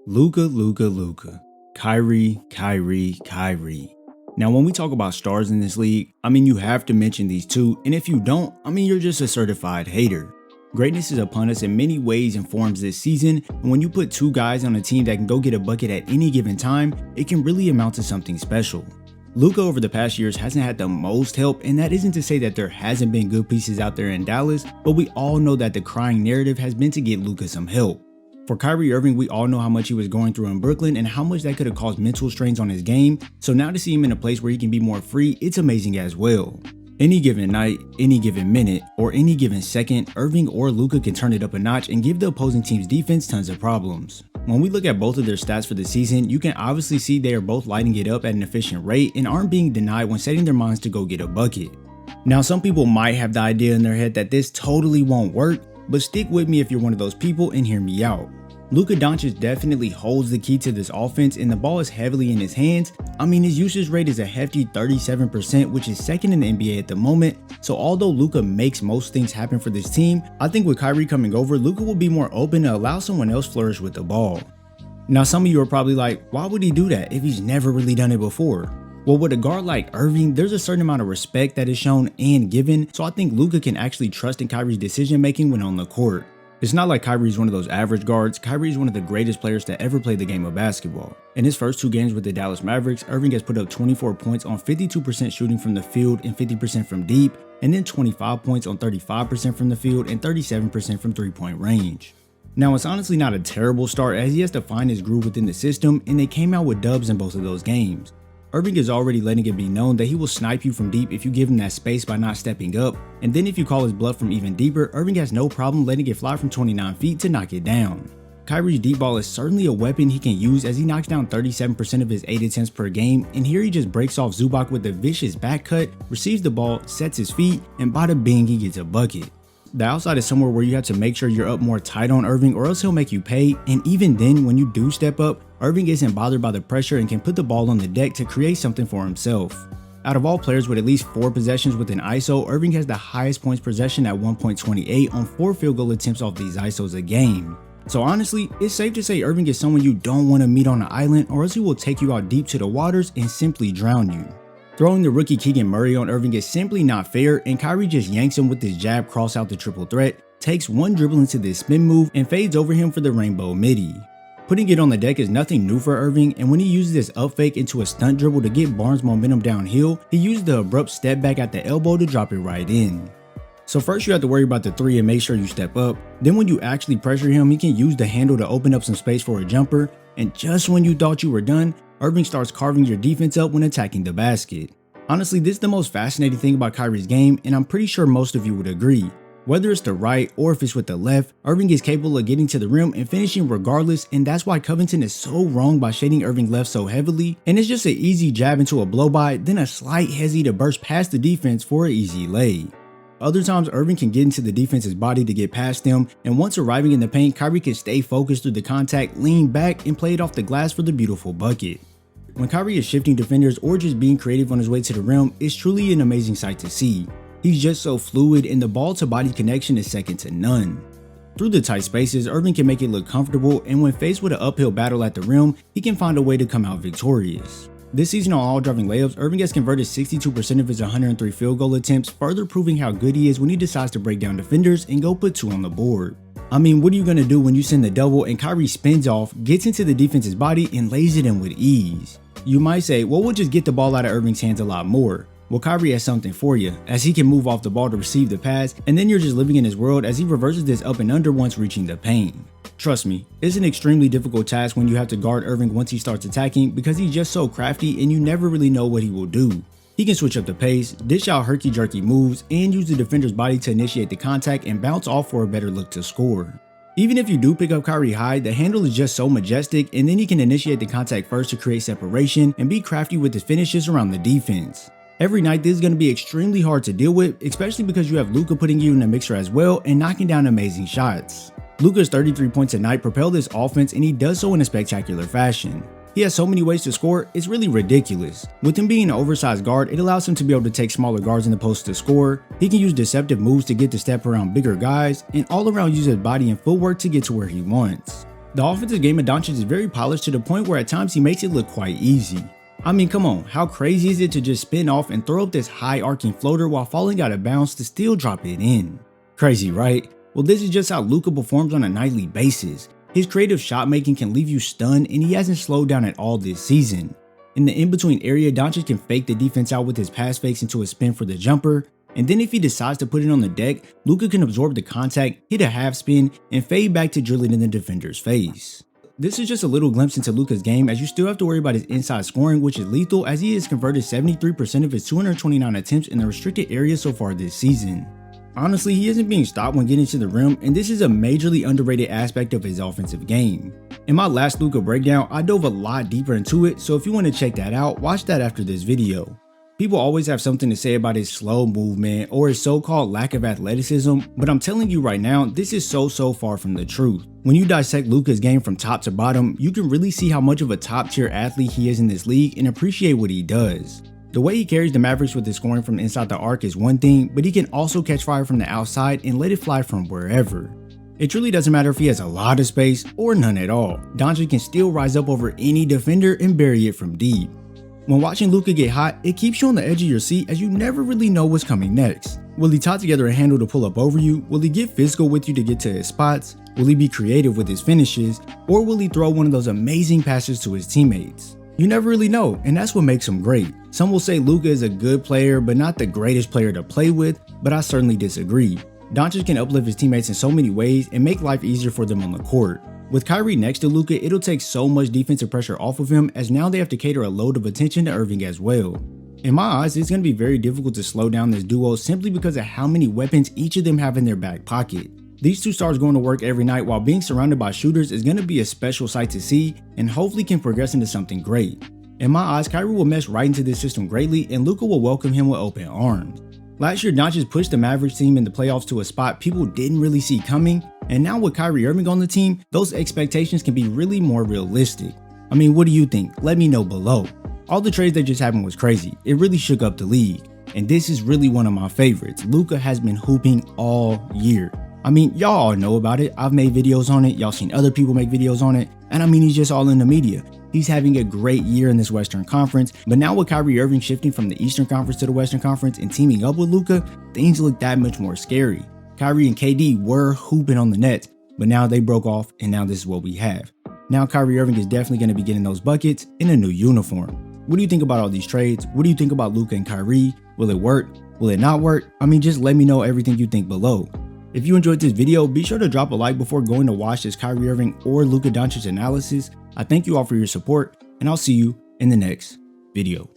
Luka. Kyrie. Now, when we talk about stars in this league, you have to mention these two, and if you don't, you're just a certified hater. Greatness is upon us in many ways and forms this season, and when you put two guys on a team that can go get a bucket at any given time, it can really amount to something special. Luka over the past years hasn't had the most help, and that isn't to say that there hasn't been good pieces out there in Dallas, but we all know that the crying narrative has been to get Luka some help. For Kyrie Irving, we all know how much he was going through in Brooklyn and how much that could have caused mental strains on his game, so now to see him in a place where he can be more free, it's amazing as well. Any given night, any given minute, or any given second, Irving or Luka can turn it up a notch and give the opposing team's defense tons of problems. When we look at both of their stats for the season, you can obviously see they are both lighting it up at an efficient rate and aren't being denied when setting their minds to go get a bucket. Now, some people might have the idea in their head that this totally won't work, but stick with me if you're one of those people and hear me out. Luka Doncic definitely holds the key to this offense and the ball is heavily in his hands. His usage rate is a hefty 37%, which is second in the NBA at the moment. So although Luka makes most things happen for this team, I think with Kyrie coming over, Luka will be more open to allow someone else flourish with the ball. Now, some of you are probably like, why would he do that if he's never really done it before? Well, with a guard like Irving, there's a certain amount of respect that is shown and given, so I think Luka can actually trust in Kyrie's decision making when on the court. It's not like Kyrie's one of those average guards. Kyrie's one of the greatest players to ever play the game of basketball. In his first two games with the Dallas Mavericks, Irving has put up 24 points on 52% shooting from the field and 50% from deep, and then 25 points on 35% from the field and 37% from three-point range. Now, it's honestly not a terrible start as he has to find his groove within the system, and they came out with dubs in both of those games. Irving is already letting it be known that he will snipe you from deep if you give him that space by not stepping up, and then if you call his bluff from even deeper, Irving has no problem letting it fly from 29 feet to knock it down. Kyrie's deep ball is certainly a weapon he can use as he knocks down 37% of his 8 attempts per game, and here he just breaks off Zubac with a vicious back cut, receives the ball, sets his feet, and bada bing, he gets a bucket. The outside is somewhere where you have to make sure you're up more tight on Irving or else he'll make you pay, and even then when you do step up, Irving isn't bothered by the pressure and can put the ball on the deck to create something for himself. Out of all players with at least 4 possessions with an ISO, Irving has the highest points possession at 1.28 on 4 field goal attempts off these ISOs a game. So honestly, it's safe to say Irving is someone you don't want to meet on an island or else he will take you out deep to the waters and simply drown you. Throwing the rookie Keegan Murray on Irving is simply not fair, and Kyrie just yanks him with his jab cross out the triple threat, takes one dribble into this spin move, and fades over him for the rainbow midi. Putting it on the deck is nothing new for Irving, and when he uses this up fake into a stunt dribble to get Barnes momentum downhill, he uses the abrupt step back at the elbow to drop it right in. So first you have to worry about the 3 and make sure you step up, then when you actually pressure him, he can use the handle to open up some space for a jumper, and just when you thought you were done, Irving starts carving your defense up when attacking the basket. Honestly, this is the most fascinating thing about Kyrie's game, and I'm pretty sure most of you would agree. Whether it's the right or if it's with the left, Irving is capable of getting to the rim and finishing regardless, and that's why Covington is so wrong by shading Irving left so heavily, and it's just an easy jab into a blow by, then a slight hezzy to burst past the defense for an easy lay. Other times, Irving can get into the defense's body to get past them, and once arriving in the paint, Kyrie can stay focused through the contact, lean back, and play it off the glass for the beautiful bucket. When Kyrie is shifting defenders or just being creative on his way to the rim, it's truly an amazing sight to see. He's just so fluid and the ball to body connection is second to none. Through the tight spaces, Irving can make it look comfortable, and when faced with an uphill battle at the rim, he can find a way to come out victorious. This season on all driving layups, Irving has converted 62% of his 103 field goal attempts, further proving how good he is when he decides to break down defenders and go put 2 on the board. What are you going to do when you send the double and Kyrie spins off, gets into the defense's body, and lays it in with ease? You might say, well, we'll just get the ball out of Irving's hands a lot more. Well, Kyrie has something for you, as he can move off the ball to receive the pass, and then you're just living in his world as he reverses this up and under once reaching the paint. Trust me, it's an extremely difficult task when you have to guard Irving once he starts attacking because he's just so crafty and you never really know what he will do. He can switch up the pace, dish out herky-jerky moves, and use the defender's body to initiate the contact and bounce off for a better look to score. Even if you do pick up Kyrie high, the handle is just so majestic, and then he can initiate the contact first to create separation and be crafty with his finishes around the defense. Every night this is going to be extremely hard to deal with, especially because you have Luka putting you in the mixer as well and knocking down amazing shots. Luka's 33 points a night propel this offense, and he does so in a spectacular fashion. He has so many ways to score, it's really ridiculous. With him being an oversized guard, it allows him to be able to take smaller guards in the post to score. He can use deceptive moves to get the step around bigger guys, and all around use his body and footwork to get to where he wants. The offensive game of Doncic is very polished to the point where at times he makes it look quite easy. I mean, come on, how crazy is it to just spin off and throw up this high arcing floater while falling out of bounds to still drop it in? Crazy, right? Well, this is just how Luka performs on a nightly basis. His creative shot making can leave you stunned, and he hasn't slowed down at all this season. In the in-between area, Doncic can fake the defense out with his pass fakes into a spin for the jumper, and then if he decides to put it on the deck, Luka can absorb the contact, hit a half spin, and fade back to drill it in the defender's face. This is just a little glimpse into Luka's game, as you still have to worry about his inside scoring, which is lethal as he has converted 73% of his 229 attempts in the restricted area so far this season. Honestly, he isn't being stopped when getting to the rim, and this is a majorly underrated aspect of his offensive game. In my last Luka breakdown, I dove a lot deeper into it, so if you want to check that out, watch that after this video. People always have something to say about his slow movement or his so-called lack of athleticism, but I'm telling you right now, this is so far from the truth. When you dissect Luka's game from top to bottom, you can really see how much of a top-tier athlete he is in this league and appreciate what he does. The way he carries the Mavericks with his scoring from inside the arc is one thing, but he can also catch fire from the outside and let it fly from wherever. It truly doesn't matter if he has a lot of space or none at all. Doncic can still rise up over any defender and bury it from deep. When watching Luka get hot, it keeps you on the edge of your seat as you never really know what's coming next. Will he tie together a handle to pull up over you? Will he get physical with you to get to his spots? Will he be creative with his finishes? Or will he throw one of those amazing passes to his teammates? You never really know, and that's what makes him great. Some will say Luka is a good player, but not the greatest player to play with, but I certainly disagree. Doncic can uplift his teammates in so many ways and make life easier for them on the court. With Kyrie next to Luka, it'll take so much defensive pressure off of him, as now they have to cater a load of attention to Irving as well. In my eyes, it's going to be very difficult to slow down this duo simply because of how many weapons each of them have in their back pocket. These two stars going to work every night while being surrounded by shooters is going to be a special sight to see, and hopefully can progress into something great. In my eyes, Kyrie will mesh right into this system greatly, and Luka will welcome him with open arms. Last year, Doncic pushed the Mavericks team in the playoffs to a spot people didn't really see coming, and now with Kyrie Irving on the team, those expectations can be really more realistic. I mean, what do you think? Let me know below. All the trades that just happened was crazy. It really shook up the league, and this is really one of my favorites. Luka has been hooping all year. I mean, y'all all know about it. I've made videos on it. Y'all seen other people make videos on it. And I mean, he's just all in the media. He's having a great year in this Western Conference, but now with Kyrie Irving shifting from the Eastern Conference to the Western Conference and teaming up with Luka, things look that much more scary. Kyrie and KD were hooping on the Nets, but now they broke off, and now this is what we have. Now Kyrie Irving is definitely going to be getting those buckets in a new uniform. What do you think about all these trades? What do you think about Luka and Kyrie? Will it work? Will it not work? I mean, just let me know everything you think below. If you enjoyed this video, be sure to drop a like before going to watch this Kyrie Irving or Luka Doncic analysis. I thank you all for your support, and I'll see you in the next video.